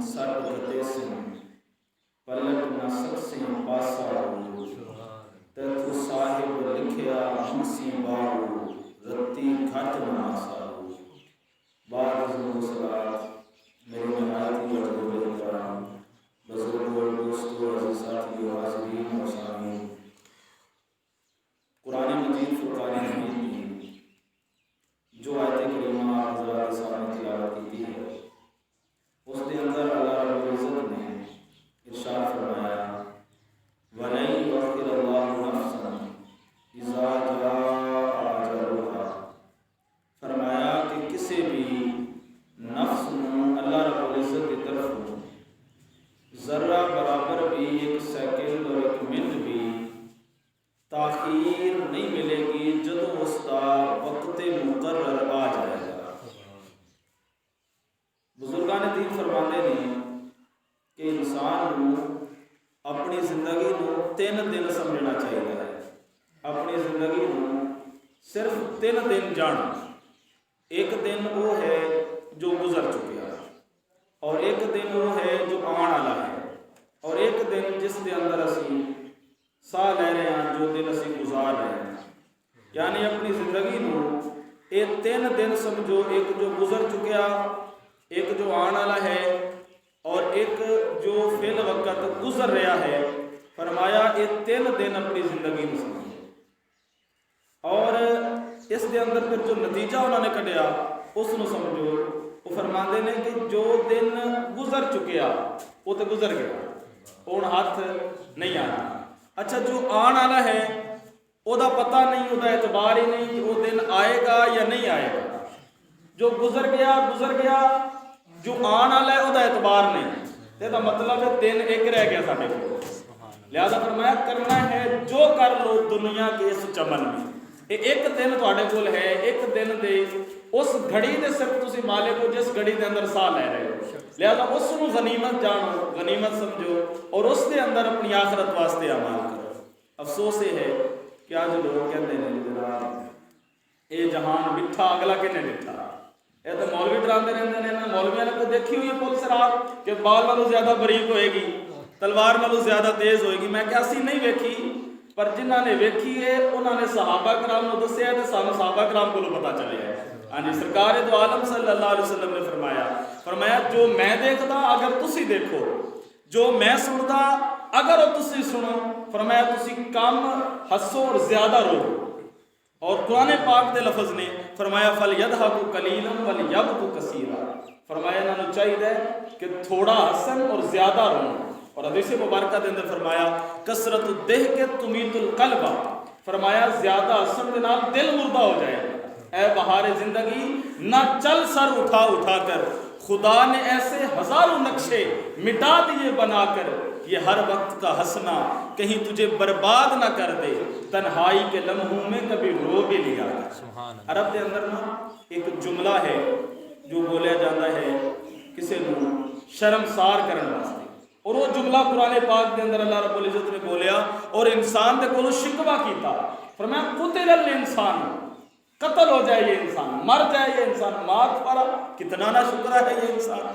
सट गते सिंह पलट न सकसी पासा तैथु साहिब लिखिया मुंसी बाबू रत्ती घट न आसारू। बाद सलात मेरे नहायती अजूबे कराम बुजुर्गों दोस्तों अज़ीज़ साथियों हाज़रीन और सामीन, कुरान मजीद फुरकान हमीद की जो आयत करीमा आप हज़रात के सामने तिलावत की है उसके अंदर अल्लाह रब्बुल इज़्ज़त ने इरशाद फरमाया वलै युअख्खिरुल्लाहु नफ्सन इज़ा जाअ अजलुहा। फरमाया कि किसी भी नफ्स नूं अल्लाह रब्बुल इज़्ज़त की तरफ ज़र्रा बराबर भी एक सेकंड और एक मिनट भी ताखीर नहीं मिलेगी जदों उसका वक्त मुकर्रर आ जाएगा। बुजुर्गान दीन फरमाते ने कि इंसान को अपनी जिंदगी को 3 दिन समझना चाहिए है। अपनी जिंदगी को सिर्फ 3 दिन जाना। एक दिन वो है जो गुजर चुके हैं और एक दिन वो है जो आने वाला है और एक दिन जिसके अंदर असी साह ले रहे हैं, जो दिन असी गुजार रहे हैं। यानी अपनी जिंदगी को ये 3 दिन समझो, एक जो गुजर चुकिया, एक जो आने वाला है और एक जो फिल वक्त गुजर रहा है। फरमाया ये 3 दिन अपनी जिंदगी में समझो और इसके अंदर फिर जो नतीजा उन्होंने कढ़िया उसनों समझो। वो फरमाते हैं कि जो दिन गुजर चुकिया वो तो गुजर गया, हुण हाथ नहीं आना। अच्छा, जो आने वाला है ओदा पता नहीं, ओदा एतबार ही नहीं कि वो दिन आएगा या नहीं आएगा। जो गुजर गया गुजर गया, जो आने वाला है ओदा एतबार नहीं। इसका मतलब है दिन एक रह गया साढ़े को। लिहाजा फरमाया करना है जो कर लो दुनिया के इस चमन में। एक दिन तुहाडे कोल है, एक दिन दे उस घड़ी दे सिर्फ तुसी मालिक हो जिस घड़ी के अंदर साह ले रहे हो। लिहाजा उसनूं गनीमत जानो, गनीमत समझो और उसके अंदर अपनी आखिरत वास्ते अमल करो। अफसोस ये है कि आज लोग कहते हैं जनाब ये जहान मिठा अगला किन्ने डिठा। ये तो मौलवी डराते रहते हैं। मौलवियों ने तो देखी हुई है पुलिस रात कि बाल वालों ज्यादा बरीक होएगी, तलवार वालों ज्यादा तेज होएगी। मैं क्या असी नहीं वेखी, पर जिन्होंने वेखी है उन्होंने सहाबा कराम को दसिया तो सानू सहाबा कराम को पता चले है। हाँ जी, सरकार दो आलम सल्लल्लाहु अलैहि वसल्लम ने फरमाया जो मैं देखदा अगर तुसी देखो, जो मैं सुनदा अगर तुसी सुनो, फरमाया तुसी कम हसो और ज्यादा रो। और कुरान पाक के लफज ने फरमाया फल यदहकु कलीलन वल यबकु कसीरा। फरमाया इन्होंने चाहिए कि थोड़ा हसन और ज्यादा रोना। और हदीस मुबारक के अंदर फरमाया कसरत देह के तुमीतुल कल्बा। फरमाया ज्यादा हसन के नाल दिल मुर्दा हो जाएगा। ऐ बहारे जिंदगी ना चल सर उठा उठा कर, खुदा ने ऐसे हजारों नक्शे मिटा दिए बनाकर, ये हर वक्त का हंसना कहीं तुझे बर्बाद ना कर दे, तन्हाई के लम्हों में कभी रो भी लिया। अरब के अंदर ना एक जुमला है जो बोलिया जाता है किसी को शर्मसार करने वास्ते, और वो जुमला कुरान पाक के अंदर अल्लाह रब्बुल इज़्ज़त ने बोलिया और इंसान के कोलों शिकवा किया। फरमाया कुतिल इंसान, कत्ल हो जाए ये इंसान, मर जाए ये इंसान। मात पर कितना ना शुक्रा है ये इंसान।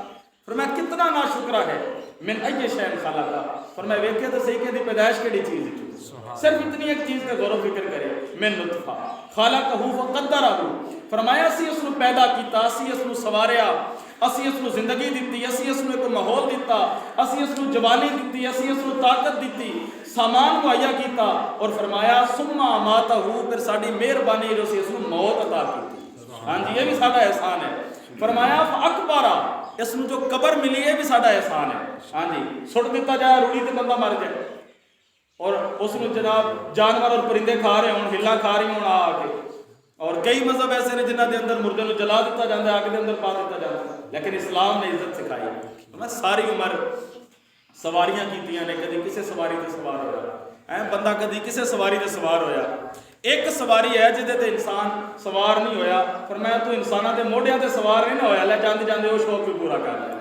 फरमाया कितना ना शुक्रा है। मिन अय्य शैइन खलका। फरमाया वेखे तो सही के दी पैदाइश केड़ी चीज है, सिर्फ इतनी एक चीज का गौर फिक्र करे, मिन नुतफा खलकहु फक़द्दरहु। फरमाया असी उसनु पैदा कीता, असी उसनु सवारिया, असी उसनु जिंदगी दी, असी उसनु एक माहौल दिता, असी उसनु जवानी दी, असी उसनु ताकत दी, सामान मुहैया किया। और फरमाया सुम्मा अमातहु, फिर साडी मेहरबानी जो उसनु मौत अता की। हाँ जी, ये भी साडा एहसान है। फरमाया अकबरा, इसनु जो कबर मिली है भी साडा एहसान है। हाँ जी, सुट दिता जाए रूढ़ी ते बंदा मर जाए और उसनु जनाब जानवर और परिंदे खा रहे हों, हिला खा रही हों आके। और कई मजहब ऐसे ने जिन्होंने अंदर मुर्दे को जला दिता जाता है, आग के अंदर पा दिता जाता है, लेकिन इस्लाम ने इज्जत सिखाई। मैं सारी उम्र सवारियां कीतियां ने, कभी किसी सवारी से सवार होया है बंदा, कभी किसी सवारी से सवार होया। एक सवारी है जिदे ते इंसान सवार नहीं होया। पर मैं तू इंसाना के मोढ़िया से सवार नहीं ना होया, लै जाते जाते वो शौक भी पूरा कर लिया।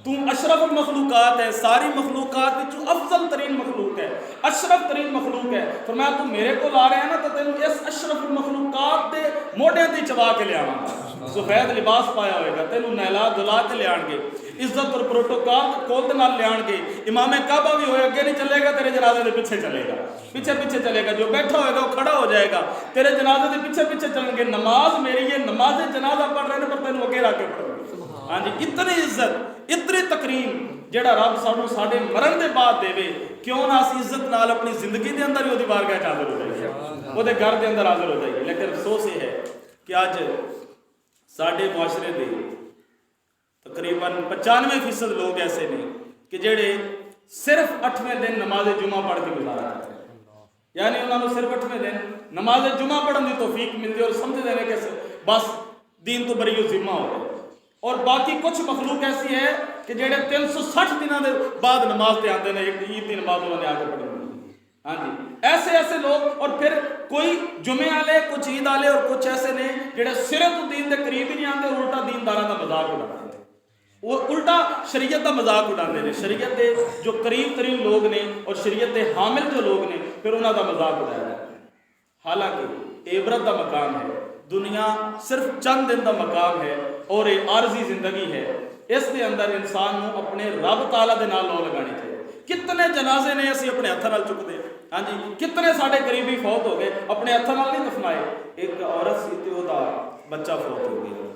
तू अशरफ मखलूकात है, सारी मखलूकात तू अफजल तरीन मखलूक है, अशरफ तरीन मखलूक है। पर मैं तू मेरे को ला रहा है ना तो तेन इस अशरफ मखलूकात के मोढ़िया से चबा के लिया। सफेद लिबास पाया होएगा, तेनों नहला धुला के लियाणगे, इज्जत और प्रोटोकॉल के नाल लियाणगे। इमामे काबा भी होए अगे नहीं चलेगा, तेरे जनाजे के पीछे चलेगा, पीछे पीछे चलेगा। जो बैठा होएगा वो खड़ा हो जाएगा, तेरे जनाजे के पीछे पीछे चलेंगे। नमाज मेरी है, नमाज जनाजा पढ़ रहे हैं पर तेन अगे रख के पढ़ो। हाँ जी, इतनी इज्जत इतनी तकरीम जेड़ा रब सानू साडे मरण के बाद देवे, क्यों ना असीं इज्जत नाल अपनी जिंदगी के अंदर ही उहदी बारगाह हाजिर हो जाइए, उहदे घर के अंदर हाजिर हो जाइए। लेकिन अफसोस ये है कि अज साडे मुआशरे दे तकरीबन 95% लोग ऐसे ने कि जेड़े सिर्फ 8वें दिन नमाज जुमा पढ़ के गुजारा करते हैं। यानी उन्होंने सिर्फ 8वें दिन नमाज जुमा पढ़ने की तौफीक मिलती है और समझते हैं कि बस दीन तो बरी जिम्मा हो गया। और बाकी कुछ मखलूक ऐसी है कि जेड़े 360 दिनों के बाद नमाज से आते हैं, एक ईद की नमाज उन्होंने आके पढ़ी। हाँ जी, ऐसे ऐसे लोग। और फिर कोई जुमे वाले, कुछ ईद वाले और कुछ ऐसे ने जेड़े सिरे तो दीन के करीब ही नहीं आते, उल्टा दीनदारां का मजाक उड़ाते हैं, वो उल्टा शरीयत का मजाक उड़ाते हैं। शरीयत के जो करीब तरीन लोग ने और शरीयत के हामिल जो लोग ने, फिर उन्होंने मजाक उड़ाया जाता है। हालांकि इबरत का मकाम है, दुनिया सिर्फ चंद दिन का मकाम है और ये आरजी जिंदगी है। इस दे अंदर इंसान को अपने रब ताला दे नाल लौ लगानी चाहिए। कितने जनाजे ने असीं अपने हत्थां नाल चुकदे, हाँ जी, कितने साडे करीबी फौत हो गए, अपने हत्थां नाल नहीं दफनाए। एक औरत सी ते ओहदा बच्चा फौत हो गया।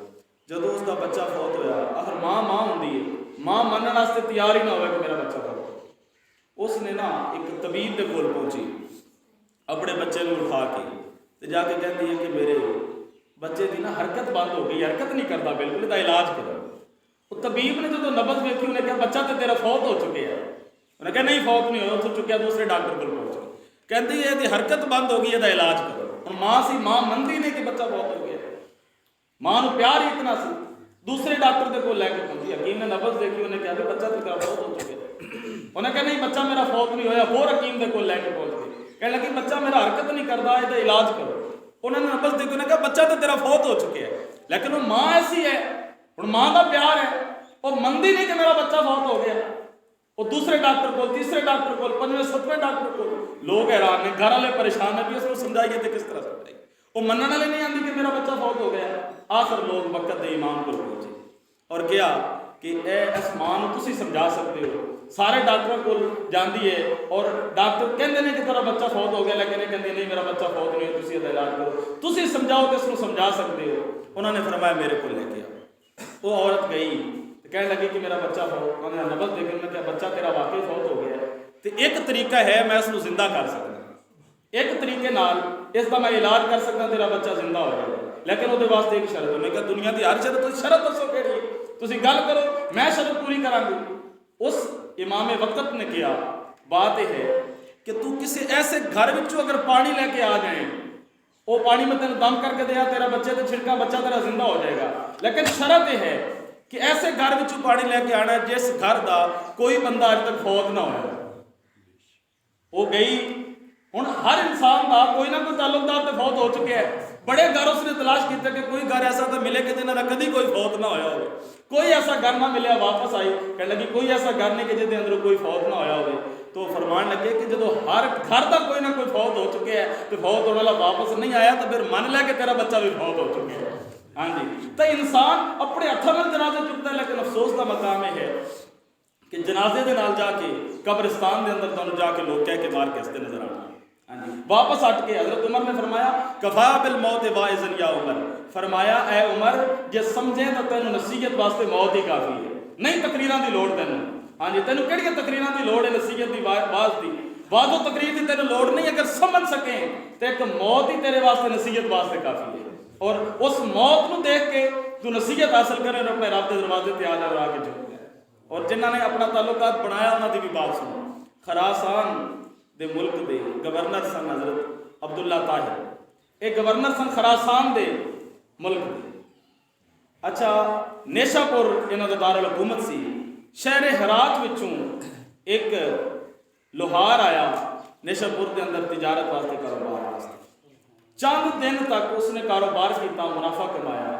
जदों उसका बच्चा फौत होया, आखिर माँ होंदी है, माँ मनण वास्ते तैयार ही ना होवे कि मेरा बच्चा फौत। उसने ना एक तबीब के कोल पहुंची अपने बच्चे को उठा के, ते जाके कहती है कि मेरे बच्चे की ना हरकत बंद हो गई, हरकत नहीं करता बिल्कुल, इसका इलाज करो। वो तबीब ने जो नबज वेखी, उन्हें कहा बच्चा तो तेरा फौत हो चुके हैं। उन्हें कहा नहीं फौत नहीं हो, उतो चुक्या दूसरे डॉक्टर को पहुंचे, कहती है यदि हरकत बंद हो गई, इसका इलाज करो। और माँ सी, माँ मनती नहीं कि बच्चा फौत हो गया, माँ को प्यार ही इतना सी। दूसरे डॉक्टर के को लैके पहुंची, हकीम ने नबज देखी, उन्हें कहा बच्चा तो तेरा फौत हो चुके। उन्हें कहा नहीं बच्चा मेरा फौत नहीं होया। होर हकीम के को लैके पहुंच गए, कहने लगी बच्चा मेरा हरकत नहीं करता, इसका इलाज करो। उन्होंने नबज देखी, उन्हें कहा बच्चा तो तेरा फौत हो चुके हैं। लेकिन वो माँ ऐसी है, और माँ का प्यार है, वो मनती नहीं कि मेरा बच्चा फौत हो गया। वो दूसरे डॉक्टर को, तीसरे डॉक्टर को, 5वें 7वें डॉक्टर को, लोग हैरान ने, घर वाले परेशान है भी उसको समझाइए तो किस तरह समझाइए। वो मनने वाले नहीं आती कि मेरा बच्चा फौत हो गया। आखिर लोग मक्का के इमाम को पहुंचे और कहा कि इस मां को तुसीं समझा सकते हो। सारे डॉक्टर को जाती है और डॉक्टर कहते हैं कि तेरा बच्चा फौत हो गया, लेकिन ये कहते नहीं मेरा बच्चा फौत नहीं है, तुसीं इसदा इलाज करो, तुसीं समझाओ तो इसको समझा सकते हो। उन्होंने फरमाया मेरे को लेके आओ। वो औरत गई, कहने लगी कि मेरा बच्चा फौत, उन्होंने नबज देखे, उन्होंने कहा बच्चा तेरा वाकई फौत हो गया है, तो एक तरीका है मैं इसको जिंदा कर सकता, एक तरीके नाल इसका मैं इलाज कर सकता, तेरा बच्चा जिंदा हो जाएगा। लेकिन वो वास्ते एक शरत, उन्हें कहा दुनिया की हर शरत, शरत दसो किहड़ी है, तुसीं गल करो मैं शरत पूरी करांगी। उस इमाम वक्त ने कहा बात यह है कि तू किसी ऐसे घर विचों अगर पानी लेके आ जाए, वो पानी में तेन दम करके दिया, तेरा बच्चे तो छिड़का, बच्चा तेरा जिंदा हो जाएगा। लेकिन शरत यह है कि ऐसे घर विचों पानी लेके आना है जिस घर का कोई बंदा अज तक फौत ना होया। वो गई, हुण हर इंसान का कोई ना कोई ताल्लुकदार तो फौत हो चुके हैं। बड़े घर उसने तलाश किया कि कोई घर ऐसा तो मिले कि जिन्होंने कभी कोई फौत ना होया हो, कोई ऐसा घर ना मिले। वापस आई, कह लगी कोई ऐसा घर नहीं कि जिसके अंदर कोई फौत ना होया हो। तो फरमान लगे कि जो हर घर का कोई ना कोई फौत हो चुके हैं, तो फौत होने वाला वापस नहीं आया, तो फिर मन लिया कि तेरा बच्चा भी फौत हो चुके है। हाँ जी, तो इंसान अपने हथों में जनाजे चुकता है, लेकिन अफसोस का मकाम है कि जनाजे के नाल जाके कब्रिस्तान के अंदर तुहानूं जाके लोग कह के मार के हंसते नजर आना। हाँ जी, वापस हट के हजरत उमर ने फरमाया कफा बिल मौत वाइज़न या उमर, फरमाया ए उमर जे समझे तो तेन नसीहत वास्ते मौत ही काफ़ी है, नहीं तकरीरां दी लोड़ तेन। हाँ जी, तेन किहड़ियां तकरीरां दी लोड़ है, नसीहत की वाज की वाजो तकरीर की तेन लोड़ नहीं। अगर समझ सके तो एक मौत ही तेरे वास्ते नसीहत वास्ते काफ़ी है। और उस मौत को देख के तू नसीहत हासिल करें और अपने रब के दरवाजे पर आ जा और आके झुक जाए। और जिन्होंने अपना ताल्लुकात बनाया उन्होंने भी बात सुनो। खरासान दे मुल्क दे गवर्नर सन हजरत अब्दुल्ला ताहिर, एक गवर्नर सन खरासान दे मुल्क दे। अच्छा, नेशापुर इन्हों का दारुल हुकूमत सी। शहर हरात विचों एक लोहार आया नेशापुर के अंदर तिजारत वास्ते, कारोबार वास्ते। चंद दिन तक उसने कारोबार किया, मुनाफा कमाया।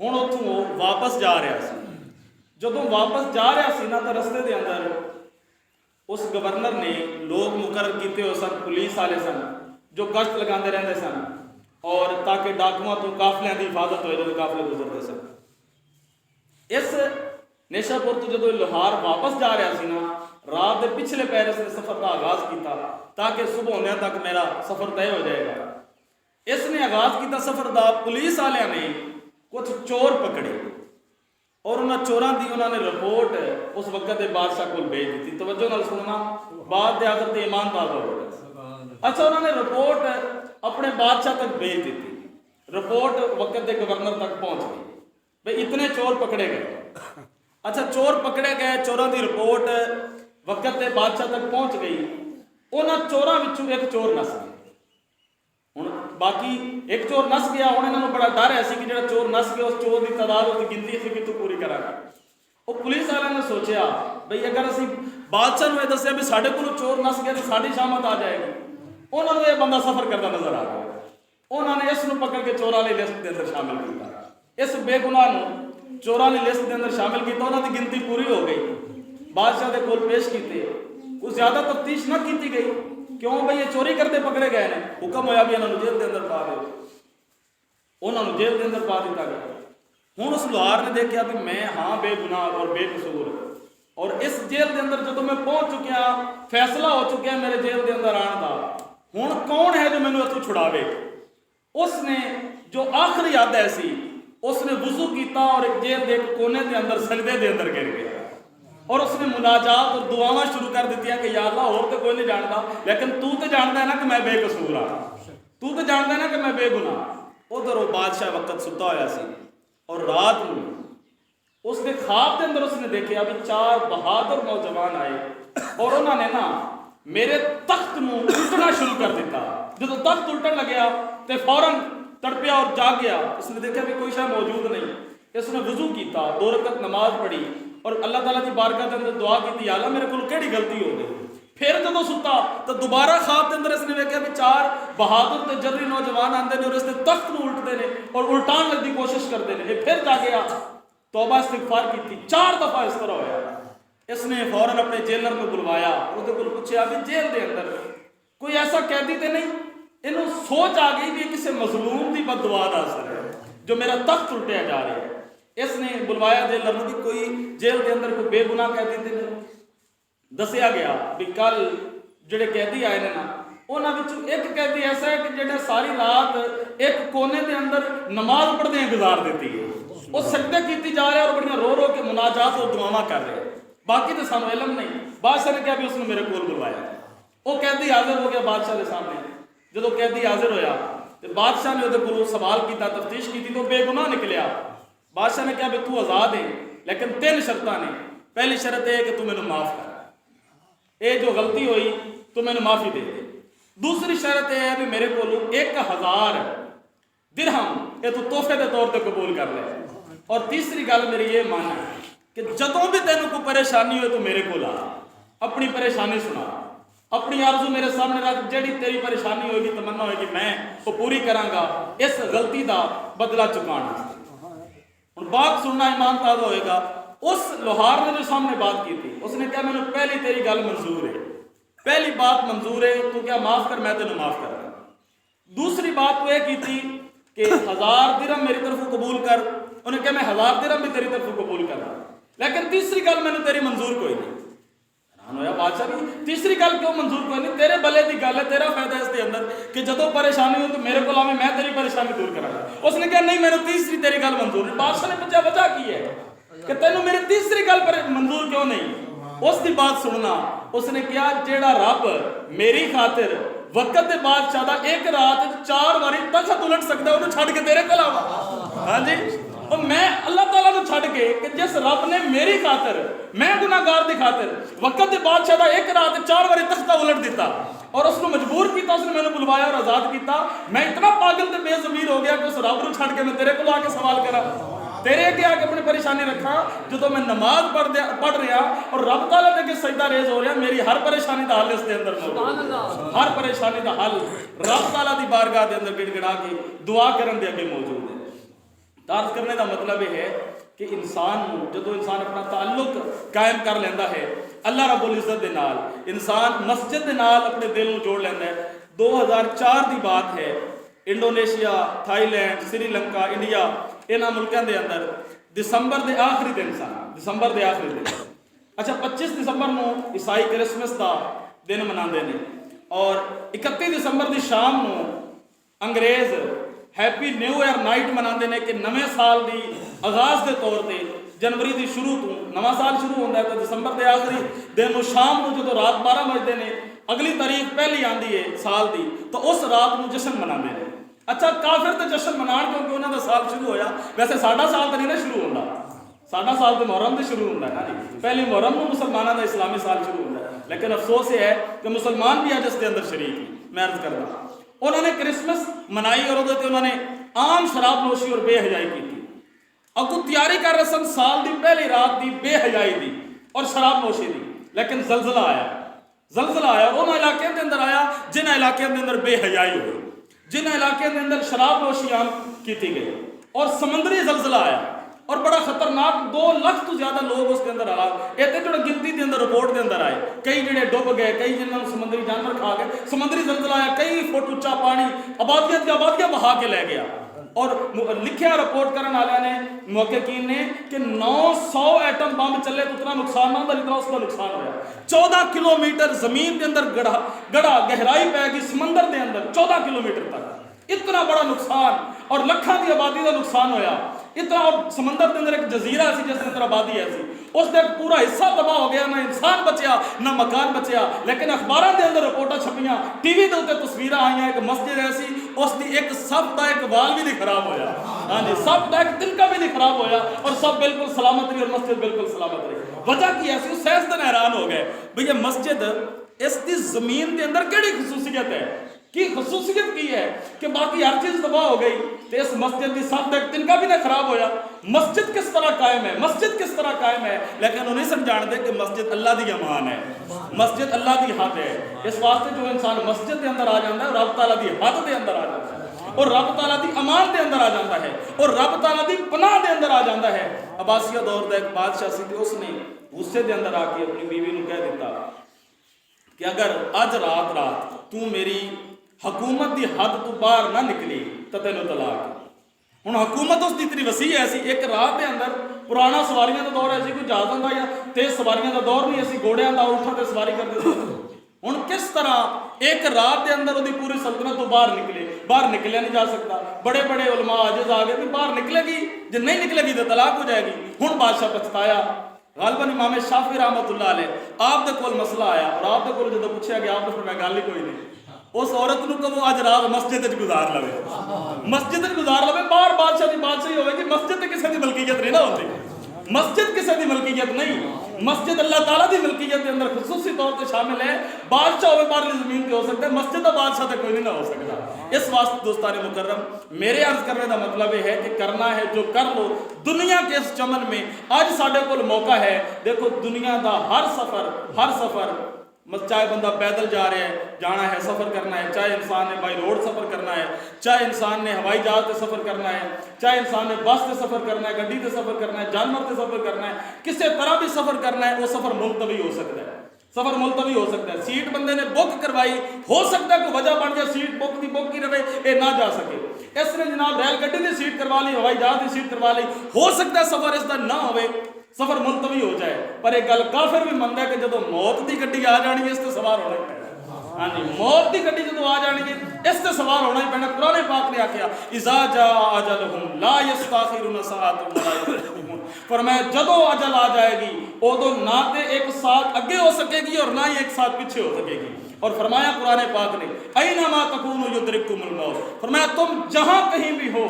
हुण उत्थों वापस जा रहा सी। जदों वापस जा रहा सी ना, तो रस्ते के अंदर उस गवर्नर ने लोग मुकर्रर किए हुए सन, पुलिस वाले सन जो गश्त लगाते रहते सन। और ताकि डाकुआं तो काफलियां की हिफाजत हो जो काफले गुजरते सन। इस नेशापुर तो जो लोहार वापस जा रहा सी ना, रात के पिछले पैर इसने सफर का आगाज किया ताकि सुबह होने तक मेरा सफर तय हो जाएगा। इसने आगाज किया सफर का। पुलिस वालिया ने कुछ चोर पकड़े और उन्होंने चोरों की उन्होंने रिपोर्ट उस वक्त के बादशाह को भेज दी। तवज्जो नाल सुनना, बात के आखिर ते ईमान ताज़ा हो गया। अच्छा, उन्होंने रिपोर्ट अपने बादशाह तक भेज दी। रिपोर्ट वक्त के गवर्नर तक पहुंच गई भाई इतने चोर पकड़े गए। अच्छा, चोर पकड़े गए, चोरों की रिपोर्ट वक्त के बादशाह तक पहुंच गई। उन्होंने चोरों विचों एक चोर नस गया। हुण बाकी एक चोर नस गया, हुण इन्हां नूं बड़ा डर है कि जो चोर नस गया उस चोर की तादाद उसकी गिनती असीं कित्थों पूरी करांगे। वो पुलिस वालिਆਂ ने सोचा बई अगर असीं बादशाह नूं दस्सिया भी साडे कोलों चोर नस गया तो साडी शामत आ जाएगी। उन्होंने यह बंदा सफर करता नजर आ गया। उन्होंने इस नूं पकड़ के चोरां दी लिस्ट के अंदर शामिल किया। इस बेगुनाह नूं चोरां दी लिस्ट के अंदर शामिल किया। उन्हां दी गिनती पूरी हो गई, बादशाह दे कोल पेश कीते। कुछ ज्यादा तफ्तीश न की गई, क्यों भाई ये चोरी करते पकड़े गए ने। हुक्म होया भी इन्होंने जेल के अंदर पा दो, उन्होंने जेल के अंदर पा दिता गया। हुण उस लोहार ने देखा भी मैं हाँ बेगुनाह और बेकसूर, और इस जेल के अंदर जो मैं पहुंच चुकिया, फैसला हो चुका मेरे जेल के अंदर आने का, हुण कौन है जो मैनू इत्थों छुड़ावे। उसने जो आखिरी याद ऐसी उसने वुजू किया और एक जेल के एक कोने के अंदर सजदे के अंदर गिर गया और उसने मुनाजात और दुआवां शुरू कर दी कि या अल्लाह होर तो कोई नहीं जानता, लेकिन तू तो जानता है ना कि मैं बेकसूर हाँ, तू तो जानता है ना कि मैं बेगुनाह। उधर वो बादशाह वक्त सुता होया सी और रात को उसके ख्वाब के अंदर उसने देखा भी 4 बहादुर नौजवान आए और उन्होंने ना मेरे तख्त नूं उल्टना शुरू कर दिता। जो तख्त उल्टन लग्या तो फौरन तड़पिया और जाग गया। उसने देखा भी कोई शायद मौजूद नहीं। इसने वजू किया, 2 रकत नमाज पढ़ी और अल्लाह ताला की बारगाह के अंदर दुआ की, अल्लाह मेरे को केड़ी गलती हो गई। फिर जो सुता तो दोबारा ख्वाब के अंदर इसने देखा भी 4 बहादुर ते जर्री नौजवान आते हैं और इसके तख्त को उल्टते हैं और उल्टान लगने की कोशिश करते हैं। फिर जा गया, तौबा इस्तिगफार की, 4 दफा इस तरह होया। इसने फौरन अपने जेलर को बुलवाया और उसके को पूछा भी जेल के अंदर कोई ऐसा कैदी तो नहीं। इन्हों सोच आ गई भी किसी मजलूम की बददुआ का असर है जो मेरा तख्त उल्टिया जा रहा है। इसने बुलवाया जेलर को, कोई जेल के अंदर कोई बेगुनाह कैदी थे नहीं। दसिया गया भी कल जोड़े कैदी आए ने ना, उन्होंने एक कैदी ऐसा है कि जो सारी रात एक कोने के अंदर नमाज पढ़ते गुजार देती है। वो सजदे की जा रहे और बड़ियां रो रो के मुनाजात और दुआवां कर रहे हैं। बाकी तो सानू इलम नहीं। बादशाह ने कहा भी उसने मेरे को बुलवाया। वो कैदी हाजिर हो गया बादशाह के सामने। जो कैदी हाजिर होया तो बादशाह ने वो सवाल किया, तफ्तीश की तो बेगुनाह निकलिया। बादशाह ने कहा भी तू आज़ाद है, लेकिन 3 शर्तां ने। पहली शर्त है कि तू मैनू माफ़ कर, ये जो गलती हुई तो मैनू माफ़ी दे दे। दूसरी शर्त यह है भी मेरे को 1000 दिरहम ये तू तोहफे के तौर पर कबूल कर ले। और तीसरी गल मेरी ये मान कि जदों भी तेनों कोई परेशानी हो तो मेरे को ला, अपनी परेशानी सुना, अपनी आरजू मेरे सामने रख, जेड़ी तेरी परेशानी होगी तमन्ना होगी मैं वो पूरी करांगा इस गलती का बदला चुकाने। हुण बात सुनना ईमान ताज़ा होएगा। उस लोहार ने जो सामने बात की थी उसने कहा मैंने पहली तेरी गल मंजूर है, पहली बात मंजूर है, तू क्या माफ़ कर, मैं तेन माफ़ कर। दूसरी बात तो यह की थी कि 1000 दिरहम मेरी तरफ कबूल कर। उन्हें कहा मैं 1000 दिरहम भी तेरी तरफ कबूल कर, लेकिन तीसरी गल मैंने तेरी मंजूर कोई नहीं। होया बादशाह भी तीसरी गल क्यों मंजूर कोई नहीं, तेरे भले की गल है, तेरा फायदा इसके अंदर कि जदों परेशानी हो तो मेरे को लावे, मैं तेरी परेशानी दूर करांगा। उसने कहा नहीं मैंने तीसरी तेरी गल मंजूर नहीं। बादशाह ने पूछा वजह की है कि तेनों मेरी तीसरी गल पर मंजूर क्यों नहीं। उसकी बात सुनना। उसने कहा जेड़ा रब मेरी खातिर वक्त के बादशाह दा एक रात 4 बारी तख्त उलट सकता है, उन्हें छड़ के तेरे को लावा। हाँ जी, और मैं अल्लाह ताला को छड़ के कि जिस रब ने मेरी खातिर, मैं गुनाहगार की खातिर वक्त के बादशाह दा एक रात 4 बारी तख्ता उलट दिता और उसको मजबूर किया, उसने मैंने बुलवाया और आजाद किया। मैं इतना पागल ते बेज़मीर हो गया कि उस रब को छड़ के मैं तेरे को आके सवाल करा, तेरे अगे आके अपनी परेशानी रखा। जो मैं नमाज पढ़ रहा और रब ताला दे के सजदा रेज हो रहा, मेरी हर परेशानी का हल इसके अंदर मौजूद है। हर परेशानी का हल रब ताला की बारगाह के अंदर गिड़गिड़ा के दुआ करने के अगे मौजूद है। दर्ज करने का मतलब यह है कि इंसान जो इंसान अपना ताल्लुक कायम कर लेंदा है अल्लाह रब्बुल इज़्ज़त दे नाल, इंसान मस्जिद दे नाल अपने दिल को जोड़ लेंदा है। 2004 की बात है इंडोनेशिया, थाईलैंड, श्रीलंका, इंडिया, इन्हां मुल्कों के अंदर दिसंबर के आखिरी दिन सन, दिसंबर के आखिरी दिन। अच्छा, 25 दिसंबर को ईसाई क्रिसमस का दिन मनाते हैं और 31 दिसंबर की शाम को अंग्रेज़ हैप्पी न्यू ईयर नाइट मनाते हैं कि नवे साल की आगाज़ के तौर पर जनवरी की शुरू तो नवा साल शुरू होता है, तो दिसंबर के आखिरी दिन शाम को जो रात 12 बजते हैं अगली तारीख पहली आती है साल की, तो उस रात को जश्न मनाते हैं। अच्छा, काफिर तो जश्न मना क्योंकि उन्होंने साल शुरू होया, वैसे साडा साल तो नहीं ना शुरू होता, साडा साल तो मुहर्रम से शुरू होता है ना जी, पहली मुहर्रम को मुसलमानों का इस्लामी साल शुरू होता है। लेकिन अफसोस ये है कि मुसलमान भी अज इसके अंदर शरीक है। मैं अर्ज करता उन्होंने क्रिसमस मनाई और उन्होंने आम शराब नोशी और बेहजाई की थी। अगू तैयारी कर रहे सन साल की पहली रात की बेहजाई की और शराब नोशी की, लेकिन जलजला आया, जलजला आया उन्होंने इलाके के अंदर आया जिन्हें इलाके के अंदर बेहजाई हुई, जिन्हें इलाके के अंदर शराब नोशी आम की गई और समुद्री जलजला आया और बड़ा खतरनाक 2 लाख तो ज्यादा लोग उसके अंदर आ गए। इतने जो गिनती के अंदर रिपोर्ट के अंदर आए, कई जिन्हें डुब गए, कई जिन्होंने समुद्री जानवर खा गए, समुद्री जलजला आया, कई फुट उच्चा पानी आबादियां की आबादियां बहा के लै गया। और लिखा रिपोर्ट करने वाले ने मुहक्किकीन ने कि 900 एटम बम चले तो उतना नुकसान ना होता जितना उसका नुकसान होया। 14 किलोमीटर जमीन के अंदर गड़ा गहराई पैगी समंदर के अंदर 14 किलोमीटर तक, इतना बड़ा नुकसान और लखों की आबादी का नुकसान होया इतना। और समंदर के अंदर एक जजीरा सी जिसके अंदर आबादी ऐसी, उसका एक पूरा हिस्सा तबाह हो गया, ना इंसान बचया ना मकान बचया। लेकिन अखबारों के अंदर रिपोर्टां छपियां, टीवी के उत्ते तस्वीरें आईयां, एक मस्जिद ऐसी उसकी एक सब का एक वाल भी नहीं खराब होया, हाँ जी, सब का एक तिनका भी नहीं खराब होया और सब बिल्कुल सलामत रही और मस्जिद बिल्कुल सलामत रही। वजह की ऐसी सैंसदान हैरान हो गए भई ये मस्जिद इसकी जमीन के अंदर केड़ी खसूसियत है, की खसूसियत की है कि बाकी हर चीज तबाह हो गई तो इस मस्जिद की सब तक तिनका भी ना खराब होया। मस्जिद किस तरह कायम है, मस्जिद किस तरह कायम है, लेकिन उन्हें सब जानते कि मस्जिद अल्लाह की अमान है, मस्जिद अल्लाह की हद है। इस वास्ते जो इंसान मस्जिद के अंदर आ जाता है रब तआला की हद के अंदर आ जाता है और रब तआला की अमान के अंदर आ जाता है और रब तआला की पनाह के अंदर आ जाता है। अब्बासिया दौर का एक बादशाह सी, उसने गुस्से के अंदर आके अपनी बीवी को कह दिता कि अगर अज रात रात तू मेरी हुकूमत की हद तो बाहर ना निकली तो तेन तलाक। हुण हुकूमत उसकी इतनी वसी ऐसी, एक रात के अंदर पुराना सवारियां का दौर ऐसी, कोई जहाज़ों का या तेज सवारियां का दौर नहीं ऐसी, घोड़ियां का ऊँटां ते सवारी करते थे। हुण किस तरह एक रात के अंदर उसकी पूरी सल्तनत तो बाहर निकले, बाहर निकलिया नहीं जा सकता। बड़े बड़े उलमा आजिज आ गए भी बाहर निकलेगी, जो नहीं निकलेगी तो तलाक हो जाएगी। हुण बादशाह पछताया। गालबन इमाम शाफी रहमतुल्लाह अलैह आप दे कोल मसला आया और आप दे कोल जो पूछा गया आपने फिर मैं गल ही कोई नहीं, उस औरत को कहो अज रात मस्जिद गुजार लवे, मस्जिद गुजार लवे। बाहर बादशाह की बादशाही होगी, मस्जिद किसी की मलकीयत नहीं ना होती, मस्जिद किसी की मलकीयत नहीं, मस्जिद अल्लाह ताला की मलकीयत के अंदर खसूसी तौर पर शामिल है। बादशाह हो बाहरली जमीन पे हो सकता है, मस्जिद का बादशाह तो कोई नहीं ना हो सकता। इस वास्ते दोस्तान मुकर्रम मेरे अर्ज करने का मतलब यह है कि करना है जो कर लो दुनिया के इस चमन में। अज साडे कोल मौका है, देखो दुनिया का हर सफर चाहे बंदा पैदल जा रहा है, जाना है, सफ़र करना है, चाहे इंसान ने बाई रोड सफ़र करना है, चाहे इंसान ने हवाई जहाज से सफ़र करना है, चाहे इंसान ने बस से सफ़र करना है, गड्डी से सफ़र करना है, जानवर से सफ़र करना है, किसी तरह भी सफ़र करना है, वो सफ़र मुलतवी हो सकता है, सफ़र मुलतवी हो सकता है। सीट बंदे ने बुक करवाई, हो सकता है कोई वजह बन जाए सीट बुक की रहे ये ना जा सके, इसने जनाब रेल गड्डी की सीट करवा ली, हवाई जहाज की सीट करवा ली, हो सकता है सफ़र इसका ना हो, सफर मुलतवी हो जाए। पर एक गल काफिर भी मनता है कि जो मौत की गड्डी आ जानी है इस सवार होना ही पैना। हाँ जी, मौत की गड्डी जो आ जानी है इस सवार होना ही पैना। कुरान पाक ने आख्या इज़ा जा अजलहुम ला यस्ताखिरुन सआतन वला यस्तक़दिमून, फरमाया जदों अजल आ जाएगी उदों ना तो एक साथ आगे हो सकेगी और ना ही एक साथ पीछे हो सकेगी। और फरमाया कुरान पाक ने ऐनमा तकूनु युदरिकुमुल मौत, फरमाया तुम जहां कहीं भी हो,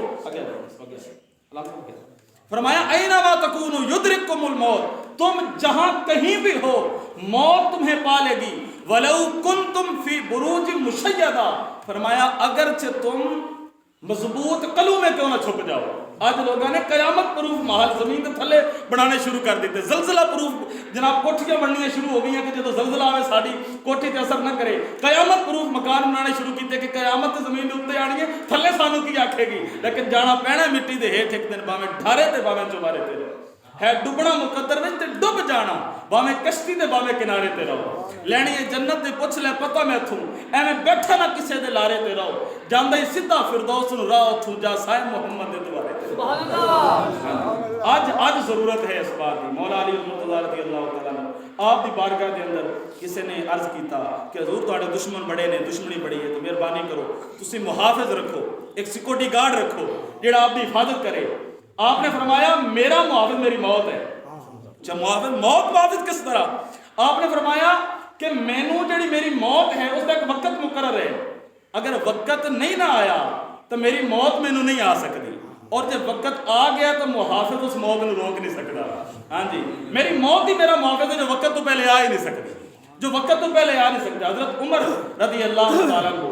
फरमाया ऐनमा तकूनु युदरिकुमुल मौत, तुम जहां कहीं भी हो मौत तुम्हें पा लेगी। वलौ कुंतुम फी बुरूज मुशय्यदा, फरमाया अगरचे तुम मजबूत कलू में क्यों ना छुप जाओ। आज लोगों ने कयामत प्रूफ महल जमीन के थले बनाने शुरू कर दिते, जलजला प्रूफ जनाब कोठियां बननियां शुरू हो गई कि जो जलजला आवे साड़ी कोठी ते असर न करे। कयामत प्रूफ मकान बनाने शुरू किए कि कयामत जमीन के उत्ते आनी है, थले सानू की आखेगी, लेकिन जाना पैना मिट्टी के हेठ एक दिन भावें ढारे ते भावें चुबारे ते। है डुबना मुकद्दर में ते डुब जाना भावें कश्ती दे भावें किनारे ते रहो लैनी है जन्नत दे पुछ ले पता मैथों एवें बैठा ना किसे दे लारे ते रहो जांदा ही सीधा फिरदौस नूं राह उथों जा साए मुहम्मद दे द्वारे ते सुभान अल्लाह। आज जरूरत है इस बात की। मौला अली मुर्तज़ा रज़ी अल्लाह तआला अन्हु आप दी बारगाह दे अंदर किसी ने अर्ज कीता कि हजूर तुहाडे दुश्मन बड़े ने दुश्मनी बड़ी है तो मेहरबानी करो तुसी मुहाफिज रखो एक सिक्योरिटी गार्ड रखो जेड़ा आप दी हिफाजत करे। आपने फरमाया मेरा मुहाफिज मेरी मौत है। अच्छा मुहाफिज मौत मुहाफिज किस तरह? आपने फरमाया कि मैनू जी मेरी मौत है उसका एक वक्त मुकर्रर है अगर वक्त नहीं ना आया तो मेरी मौत मैनू नहीं आ सकती और जब वक्त आ गया तो मुहाफिज उस मौत को रोक नहीं सकता। हाँ जी मेरी मौत ही मेरा मुहाफिज है जो वक्त तो पहले आ ही नहीं सकती जो वक्त तो पहले आ नहीं सकता। हजरत उमर रज़ी अल्लाह तआला को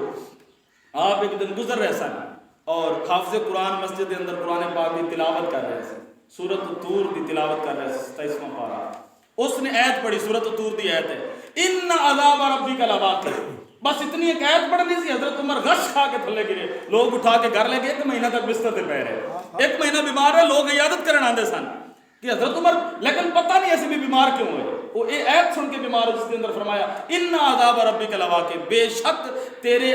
आप एक दिन गुजर रहे सन और हाफिज़ कुरान मस्जिद के अंदर कुरान पाक की तिलावत कर रहे थे सूरत तूर की तिलावत कर रहे थे 27वां पारा उसने आयत पढ़ी सूरत तूर की आयत है इन्ना अज़ाब रब्बिका लवाक़ि बस इतनी एक आयत पढ़नी सी हजरत उमर गश खा के थले गिरे लोग उठा के घर ले गए 1 महीना तक बिस्तर पे पै रहे 1 महीना बीमार है लोग इयादत करने आते सन कि हजरत उमर लेकिन पता नहीं ऐसे भी बीमार क्यों हुए वो ये आयत सुन के बीमार हो जिसके अंदर फरमाया इन्ना अज़ाब रब्बिका लवाक़ि बेशक तेरे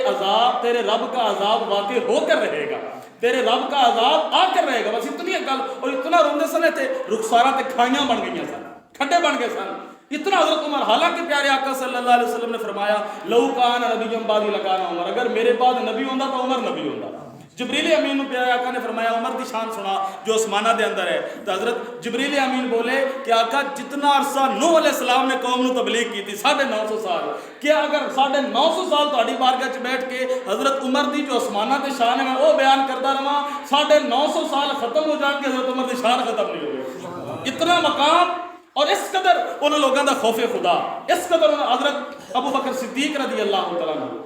रब का अज़ाब वाक़ई होकर रहेगा तेरे रब का अज़ाब आकर रहेगा। बस इतनी गल और इतना रोंदे सन थे रुखसारा ते खाइयां बन गई सन खड्डे बन गए सन इतना हजरत उमर। हालांकि प्यारे आका सल्लल्लाहु अलैहि वसल्लम ने फरमाया लौ कान नबिय्युम बादी लकाना उमर अगर मेरे बाद नबी होंदा तो उमर नबी होंदा। जिब्रील अमीन प्यारे आका ने फरमाया उमर की शान सुना जो आसमाना के अंदर है तो हजरत जिब्रील अमीन बोले कि आका जितना अरसा नूह अलैहिस्सलाम ने कौम को तबलीग की थी 950 साल क्या अगर 950 साल तुम्हारी बारगाह च बैठ के हजरत उमर की जो आसमाना की शान है मैं वो बयान करता रहा 950 साल खत्म हो जाएंगे हजरत उमर की शान खत्म नहीं होगी। इतना मकाम और इस कदर उन लोगों का खौफे खुदा इस कदर हजरत अबू बकर सिद्दीक रज़ी अल्लाह तआला अन्हु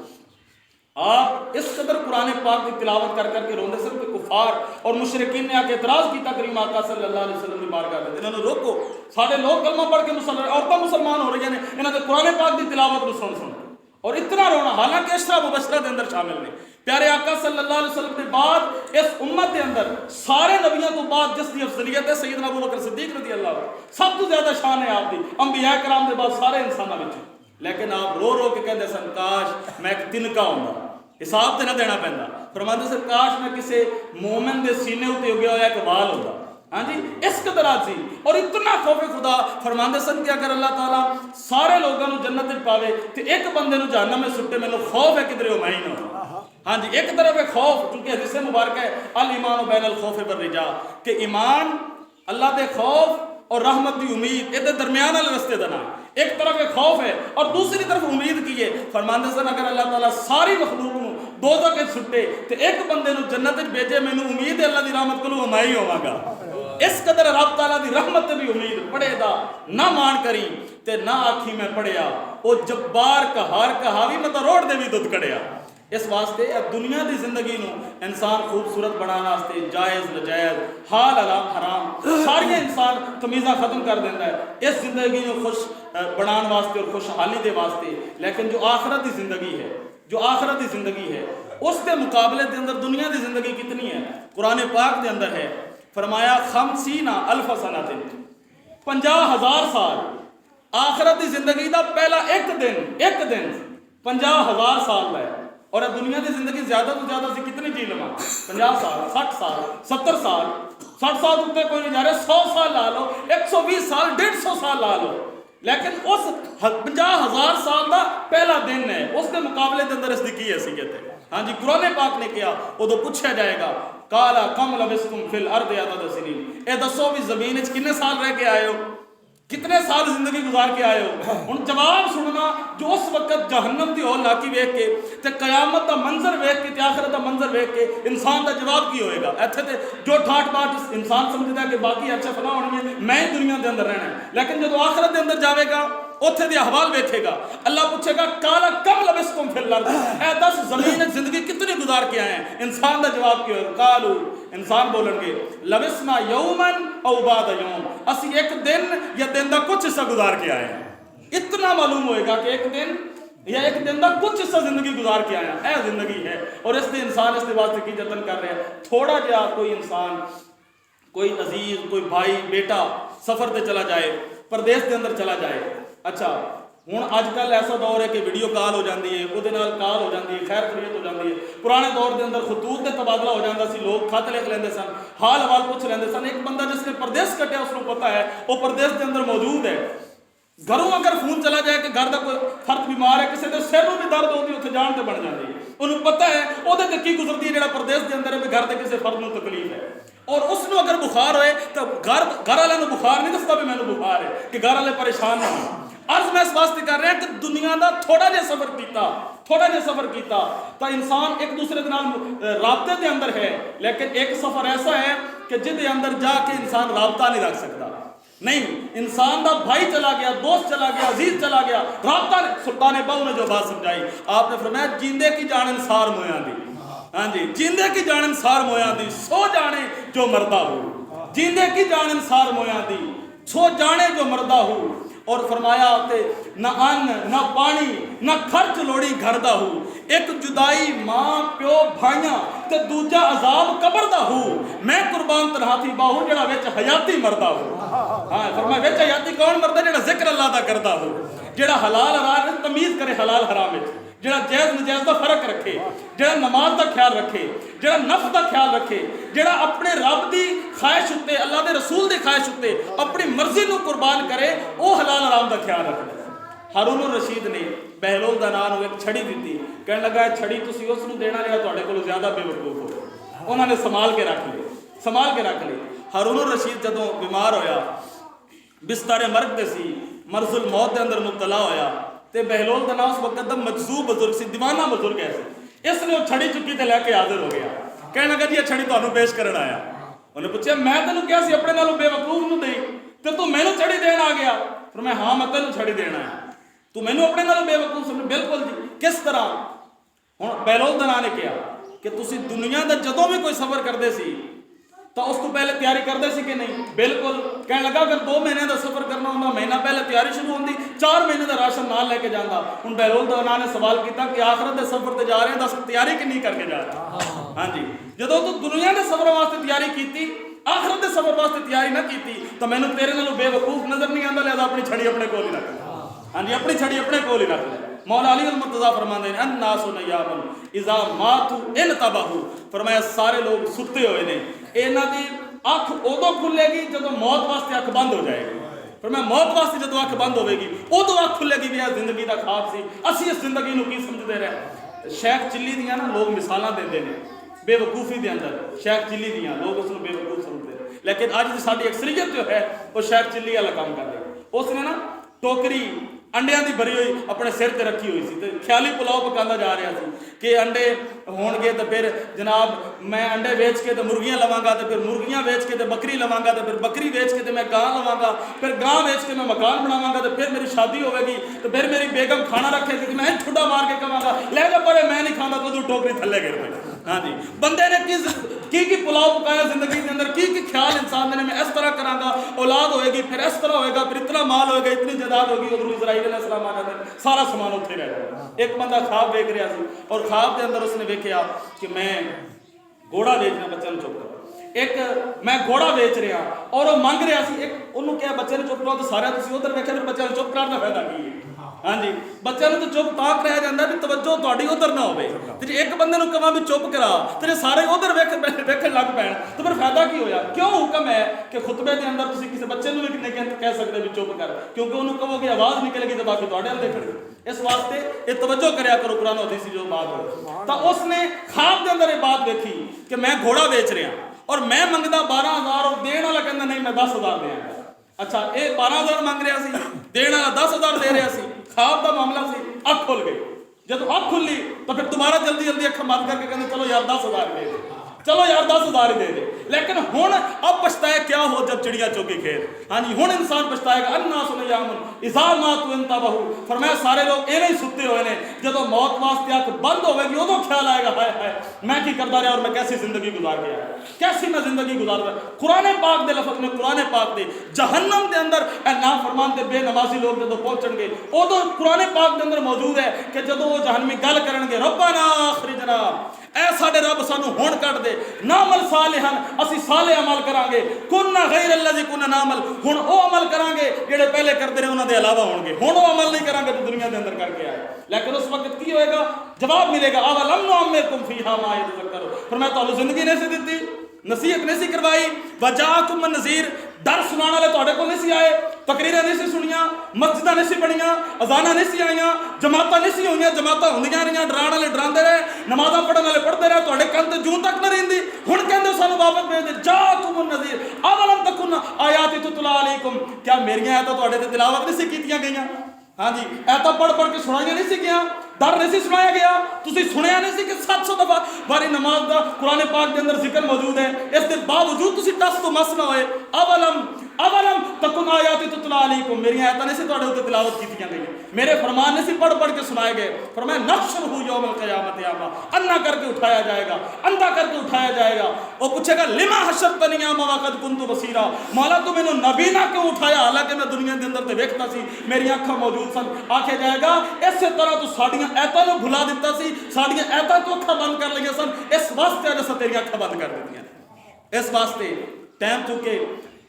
आप इस कदर कुरान पाक की तिलावत कर करके रोंदे सन कि कुफार और मुशरिकीन ने आके एतराज किया करीम आका सल्लल्लाहु अलैहि वसल्लम की बारगाह में इन्होंने रोको साडे लोग कलमा पढ़ के औरतां मुसलमान हो रही हैं इन्होंने कुरान पाक की तिलावत को सुन सुन और इतना रोना हालांकि अशरा मुबशरा के अंदर शामिल ने। प्यारे आका सल्लल्लाहु अलैहि वसल्लम के बाद इस उम्मत के अंदर सारे नबियों तो बाद जिसकी अफजलियत है सैयदना अबू बकर सिद्दीक रज़ी अल्लाह सब तो ज्यादा शान है आपकी अंबिया कराम के बाद सारे इंसानों में लेकिन आप रो रो के कहते सन काश मैं एक तिनका होंदा हिसाब तो ना देना पैंदा फरमाते सन काश मैं किसी मोमिन के सीने उत्ते उगया होया एक वाल होंदा। हाँ जी इस कदर सी और इतना खौफे खुदा फरमाते सन कि अगर अल्लाह ताला सारे लोगों को जन्नत में पावे तो एक बंदे को जहन्नम में सुट्टे मैनू खौफ है किधरे मैं ही ना। हाँ जी एक तरफ है खौफ क्योंकि हदीस मुबारक है अल ईमान बैनल खौफ वर रिजा कि ईमान अल्लाह के खौफ और रहमत की उम्मीद ये दरमियान वाले रस्ते का नाम एक तरफ एक खौफ है और दूसरी तरफ उम्मीद की है। फरमाते सन अगर अल्लाह ताला सारी मखलूक को दोज़ख में सुट्टे तो एक बंदे को जन्नत में भेजे मैनू उम्मीद है अल्लाह की रहमत को मैं ही होवांगा। इस कदर रब ताला की रहमत भी उम्मीद पढ़े दा ना मान करी ते ना आखी मैं पढ़िया वो जब्बार कहार कहावी मतलब रोड दे भी दुध कड़िया। इस वास्ते दुनिया की जिंदगी इंसान खूबसूरत बनाने वास्ते जायज़ नजायज़ हाल हराम सारिया इंसान तमीज़ा खत्म कर देता है इस जिंदगी को खुश बनाने वास्ते और खुशहाली के वास्ते। लेकिन जो आखिरत की जिंदगी है जो आखिरत की जिंदगी है उसके मुकाबले के अंदर दुनिया की जिंदगी कितनी है कुरान पाक के अंदर है फरमाया 50 अल्फ सनतिन 50,000 साल आखिरत की जिंदगी का पहला एक दिन 50,000 साल है और दुनिया की जिंदगी ज्यादा तो ज्यादा से कितनी जी लवा 50 साल 60 साल 70 साल 60 साल उत्ते कोई नहीं जा रहा 100 साल ला लो 120 साल 150 साल ला लो लेकिन उस 50,000 साल का पहला दिन है उसके मुकाबले के अंदर इसकी की हैसियत है। हाँ जी कुरान पाक ने किया उदो पूछा जाएगा काला कम लबिस्तुम फिल अर्द अदद सिनीन ए दसो भी जमीन कितने साल रह के आए हो कितने साल जिंदगी गुजार के आए हो। हुण जवाब सुनना जो उस वक्त जहन्नम की होल लाकी वेख के ते कयामत का मंजर वेख के ते आखिरत का मंजर वेख के इंसान का जवाब की होएगा। इत्थे ते जो ठाट बाट इंसान समझदा कि बाकी अच्छा फला होनी है मैं ही दुनिया के अंदर रहना है लेकिन जो आखिरत के अंदर जाएगा उत्थे दी अहवाल वेखेगा अल्लाह पूछेगा काला कम लबिस्तुम फिल अर्द ए 10 जमीन जिंदगी कितनी गुजार के आए हैं। इंसान का जवाब क्या है कालू इंसान बोलेंगे लबिस्ना यौमन औ बाद यौम असी एक दिन या दिन का कुछ हिस्सा गुजार के आए हैं। इतना मालूम होएगा कि एक दिन या एक दिन का कुछ हिस्सा जिंदगी गुजार के आया है जिंदगी है और इसलिए इंसान इसके वास्ते की जतन कर रहे हैं। थोड़ा जहा कोई इंसान कोई अजीज कोई भाई बेटा सफ़र ते चला जाए, परदेस के अंदर चला जाए। अच्छा हुण अजकल ऐसा दौर है कि वीडियो कॉल हो जाती है, वो कॉल हो जाती है, खैर खरीत हो जाती है। पुराने दौर के अंदर खतूत का तबादला हो जाता सी, लोग खत लिख लेंदे सन, हाल हवाल पूछ लेंदे सन। एक बंदा जिसने परदेस कटिया उसको पता है वो परदेस के अंदर मौजूद है। घरों अगर फोन चला जाए कि घर का कोई फर्द बीमार है, किसी के सिर में भी दर्द होती उत्थे जान ते बन जाती है, उन्होंने पता है ਉਹਦੇ ਤੇ ਕੀ गुजरती है, ਜਿਹੜਾ परदेस के अंदर है भी घर के किसी फर्द ਨੂੰ तकलीफ है। और उसनों अगर बुखार होए तो घर वाले ਨੂੰ बुखार नहीं दसदा भी मैनू बुखार है, कि घर वाले परेशान ना हो। अर्ज मैं इस वास्ते कर रहा कि दुनिया का थोड़ा जिहा सफर किया तो इंसान एक दूसरे के नाल राबते के अंदर है, लेकिन एक सफर ऐसा है कि जिहदे अंदर जाके इंसान राबता नहीं रख सकता। नहीं, इंसान का भाई चला गया, दोस्त चला गया, अजीज चला गया, राबता नहीं। सुल्तान बाहू ने जो बात समझाई, आपने फरमाया जींदे की जान इंसार मोया दी। हाँ जी, जींदे की जान इंसार मोया दी, सो जाने जो मरदा हो। जींदे की जान इंसार मोया दी, सो जाने जो मरदा हो। और फरमाया ते न अन्न न पानी न खर्च लोड़ी घर दा हो, एक जुदाई मां प्यो भाइयां ते दूजा अजाब कबर दा हो। मैं कुर्बान तनहा थी बाहू जेड़ा विच हयाती मरदा हो। हाँ फरमाया विच हयाती कौन मरदा, जेड़ा जिक्र अल्लाह दा करदा हो, जेड़ा हलाल हराम तमीज करे, हलाल हराम विच जेड़ा जायज़ नजायज़ का फर्क रखे, जेड़ा नमाज का ख्याल रखे, जेड़ा नफ्स का ख्याल रखे, जेड़ा अपने रब की ख्वाहिश उत्ते अल्लाह के रसूल की ख्वाहिश उत्ते अपनी मर्जी को कुर्बान करे, वो हलाल हराम का ख्याल रखे। हारून रशीद ने बहलोल का नाम एक छड़ी दी, कहने लगा छड़ी तुसी उसनूं देना जेड़ा तुहाडे कोलों ज़्यादा बेवकूफ हो। उन्होंने संभाल के रख ली। हारून रशीद जदों बीमार होया, बिस्तारे मरग दे सी, मरजुल मौत के अंदर मुबतला होया, ते बहलोल का नाम उस वक्त दा मजजूब बुजुर्ग सी, दीवाना बुजुर्ग है। इसने वो छड़ी चुकी ते लैके हाजिर हो गया, कहने लगा जी ये छड़ी तुहानूं पेश करन आया। उन्हें पूछा मैं तेनों क्या सी अपने नालों बेवकूफ नूं दई ते तू मैनूं छड़ी देण आ गया? फिर मैं हाँ मैं तेनों छड़ी देना है, तू मैनूं अपने नालों बेवकूफ समझ? बिल्कुल जी। किस तरह? हुण बहलोल दा नाम ने कहा कि तुसीं दुनिया दा जदों भी कोई सफर करदे सी तो उस तो पहले तैयारी करते सी कि नहीं? बिल्कुल। कहने लगा अगर 2 महीने का सफर करना होंदा, महीना पहले तैयारी शुरू होंदी, 4 महीने का राशन नाल लेके जाता। हुण बहलोल दौना ने सवाल किया कि आखिरत के सफर से जा रहे हैं, दस तैयारी कितनी करके जा रहे? हाँ जी, जो तू दुनिया के सफर वास्ते तैयारी की, आखिरत के सफर वास्ते तैयारी ना की तो मैनूं तेरे नालों बेवकूफ नजर नहीं आता, लिहाजा अपनी छड़ी अपने कोल ही रख। हाँ जी, अपनी छड़ी अपने कोल ही रख ले। मौला अली अल मुर्तज़ा फरमाते हैं अन्नासु नियामुन इज़ा मातू इनतबहू, फरमाया सारे लोग सुते हुए ने, इन्हां दी अख उदों खुलेगी जदों मौत वास्ते अख बंद हो जाएगी। फरमाया मौत वास्ते जदों अख बंद होगी उदों अख खुलेगी भी यह जिंदगी का ख्वाब सी, असीं इस जिंदगी नूं की समझदे रहे। शेख चिल्ली दियां ना लोग मिसालां देंदे ने बेवकूफ़ी दे अंदर, शेख चिल्ली दियां लोग उसनूं बेवकूफ समझदे, लेकिन अज दी साडी अक्सरीयत जो है वो शेख चिल्ली वाला काम कर रही। उसने ना टोकरी अंडियां दी भरी हुई अपने सिर ते रखी हुई सी ते ख्याली पुलाव पकांदा जा रहा सी कि अंडे होणगे तो फिर जनाब मैं अंडे बेच के तो मुर्गियां लवांगा, तो फिर मुर्गियां बेच के तो बकरी लवांगा, तो फिर बकरी बेच के तो मैं गां लवांगा, फिर गां बेच के मैं मकान बनावांगा, तो फिर मेरी शादी होगी, तो फिर मेरी बेगम खाना रखेगी कि मैं ठुड्डा मार के कहांगा ले जा पर मैं नहीं खाता, तो तू टोकरी थल्ले गिर पई। हाँ जी, बंदे ने की पुलाव पकाया जिंदगी के अंदर, की ख्याल इंसान ने मैं इस तरह करांगा, औलाद होएगी, फिर इस तरह होएगा, फिर इतना माल होएगा, इतनी जायदाद होगी, उधर इजराइल अलैहिस्सलाम आ जाते, सारा सामान उत्थे रह जाएगा। एक बंदा ख्वाब देख रहा सी और ख्वाब के अंदर उसने वेख्या कि मैं घोड़ा बेचना, बच्चे चुप करो, एक मैं घोड़ा बेच रहा और वो मंग रहा सी, एक उन्होंने कहा बच्चे ने चुप करो, तो सारे तुसीं उधर वेख्या, फिर बच्चे चुप कराने का फायदा की है? हाँ जी, बच्चे तो चुप ताक रह जाता भी तवज्जो तुहाडी उधर ना होवे, ते जे एक बंदे नूं कहां भी चुप करा ते जे सारे उधर वेखण लग पैण तो फिर फायदा की होया? क्यों हुक्म है कि खुतबे के अंदर तुसीं किसी बच्चे नूं भी नहीं कह सकते भी चुप कर, क्योंकि उन्होंने कहोगे आवाज़ निकलेगी तो बाकी तुहाडे अल देखणगे। इस वास्ते ये तवज्जो करया करो कुरान हदीस जो बात हो। तो उसने ख्वाब के अंदर ये बात देखी कि मैं घोड़ा बेच रहा और मैं मंगदा 12,000 और देण वाला कहंदा नहीं मैं 10,000 देंगा। अच्छा ये 12,000 मंग रहा सी, देण वाला 10,000 दे रहा सी, ख्वाब का मामला सी, अख खुल गई। जब अख खुली तो फिर दोबारा जल्दी जल्दी अख बंद करके कहते चलो यार 10,000 दे दे, चलो यार 10,000 ही दे दे। लेकिन हुण अब पछताए क्या हो जब चिड़िया चौकी खेत। हाँ जी, हुण इंसान पछताएगा। अन्नासु नियामुन इज़ा मातू इनतबहू, फरमाया सारे लोग इवें ही सुते हुए ने, जदों मौत वास्ते अख बंद होगी उदों ख्याल आएगा हाय हाय मैं की करता रहा और मैं कैसी जिंदगी गुजार के आया, कैसी मैं जिंदगी गुजार रहा। कुरान पाक दे लफज में कुरान पाक दे जहन्नम के अंदर नाफरमान ते बेनमाजी लोग जदों पहुंचणगे उदों कुरान पाक के अंदर मौजूद है कि जदों वो जहन्नमी गल करनगे रब्बना अखरिजना ऐ साडे रब सानू हुण कढ दे, नामल सालिहन असी साले अमल करांगे, कुन्ना गैर अल्लज़ी कुन्ना नामल हुण ओ अमल करांगे जेड़े पहले करदे रहे उन्हां दे अलावा होणगे, हुण ओ अमल नहीं करांगे तो दुनिया दे अंदर करके आए। लेकिन उस वक्त की होएगा, जवाब मिलेगा अवलम नुअम्मिरकुम फीहा मा यतज़क्करू, पर मैं तुहानू जिंदगी नहीं सी दित्ती, नसीहत नहीं सी करवाई, वजाअकुम नज़ीर डर सुनाने वाले तुहाडे कोल नहीं सी आए, तकरीरां नहीं सी सुनियां, मस्जिदां नहीं सी बनियां, अजानां नहीं सी आईयां, जमातां नहीं सी होईयां, जमातां होंदियां रहियां, डराण वाले डरांदे रहे, नमाज़ां पढ़न वाले पढ़दे रहे, तुहाडे कंन ते जून तक ना रहिंदी। हुण कहंदे सानू वापस भेज दे, जाअकुमुन नज़ीर अवलम तकुन आयाति तुतला अलैकुम, क्या मेरियां आयतां तुहाडे ते तिलावत नहीं सी कीतियां गईयां? हाँ जी, ऐता पढ़ पढ़ के सुनाइया नहीं सी गया, डर नहीं सी सुनाया गया, तुसी सुनिया नहीं सी कि 700 दफा बारी नमाज का कुरान पाक के अंदर जिक्र मौजूद है, इसके बावजूद तुसी टस तो मस ना होए। अवलम अवलम तकुन आयाति तुतला अलैकुम, मेरी आयतां नहीं सी तुहाडे उत्ते तिलावत कीतियां गईयां, मेरे फरमान नहीं सी पढ़ पढ़ के सुनाए गए। फरमाया नहशुरुहु यौमल क़यामत अमा, अन्ना करके उठाया जाएगा, अंधा करके उठाया जाएगा। वो पूछेगा लिमा हशरतनी अमा वक़द कुन्तु बसीरा, मौला तू मैनू नबी ना क्यों उठाया, हालांकि मैं दुनिया के अंदर ते वेखदा सी, मेरी अखां मौजूद सन। आखे जाएगा इस तरह तू साड़ियां ऐतां नूं भुला दिता सी, साड़ियां ऐतां तू अखां बंद कर लईआं सन, इस वास्ते अज असां तेरियां अखां बंद कर दित्तियां। इस वास्ते टाइम चुके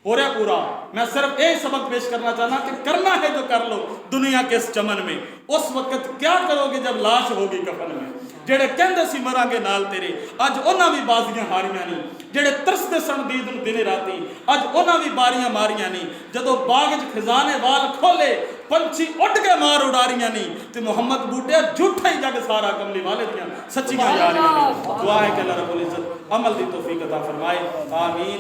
हो रहा पूरा, मैं सिर्फ यही सबक पेश करना चाहना कि करना है जो कर लो दुनिया के इस चमन में। उस वक्त क्या करोगे जब लाश होगी कफन में, जेड़े कहंदे सी मरांगे नाल तेरे, अज उन्हां भी बाजियां हारियां नहीं, जेड़े तरसदे सन दीद नूं दिने राती, अज उन्हां भी बारियां मारियां नहीं। जदों बाग च खजाने वाल खोले, पंछी उड़ के मार उडारियां नहीं, ते मुहम्मद बूटे झूठा ही जग सारा कमली वाले दियां सच्चियां यारियां नहीं। दुआ है कि अल्लाह रब्बुल इज्जत अमल दी तौफीक अता फरमाए, आमीन।